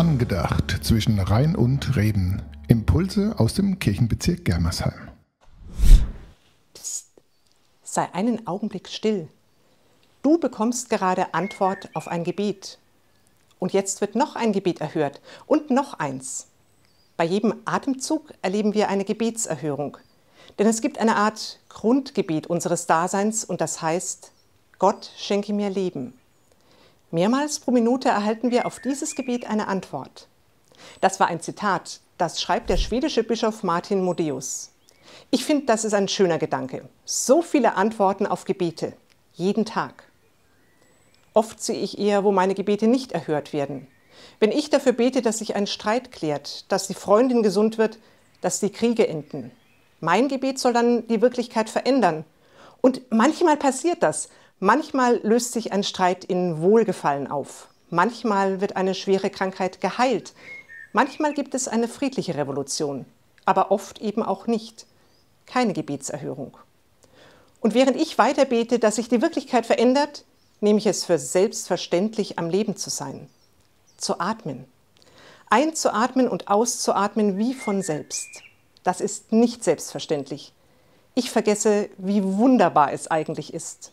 Angedacht zwischen Rhein und Reben. Impulse aus dem Kirchenbezirk Germersheim. Psst, sei einen Augenblick still. Du bekommst gerade Antwort auf ein Gebet. Und jetzt wird noch ein Gebet erhört und noch eins. Bei jedem Atemzug erleben wir eine Gebetserhörung. Denn es gibt eine Art Grundgebet unseres Daseins und das heißt, Gott schenke mir Leben. Mehrmals pro Minute erhalten wir auf dieses Gebet eine Antwort. Das war ein Zitat, das schreibt der schwedische Bischof Martin Modéus. Ich finde, das ist ein schöner Gedanke. So viele Antworten auf Gebete, jeden Tag. Oft sehe ich eher, wo meine Gebete nicht erhört werden. Wenn ich dafür bete, dass sich ein Streit klärt, dass die Freundin gesund wird, dass die Kriege enden. Mein Gebet soll dann die Wirklichkeit verändern. Und manchmal passiert das. Manchmal löst sich ein Streit in Wohlgefallen auf. Manchmal wird eine schwere Krankheit geheilt. Manchmal gibt es eine friedliche Revolution. Aber oft eben auch nicht. Keine Gebetserhörung. Und während ich weiter bete, dass sich die Wirklichkeit verändert, nehme ich es für selbstverständlich, am Leben zu sein. Zu atmen. Einzuatmen und auszuatmen wie von selbst. Das ist nicht selbstverständlich. Ich vergesse, wie wunderbar es eigentlich ist.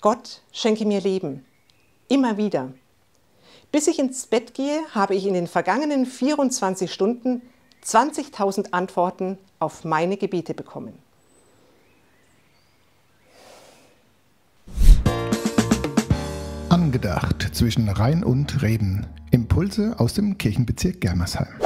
Gott schenke mir Leben. Immer wieder. Bis ich ins Bett gehe, habe ich in den vergangenen 24 Stunden 20.000 Antworten auf meine Gebete bekommen. Angedacht zwischen Rhein und Reben. Impulse aus dem Kirchenbezirk Germersheim.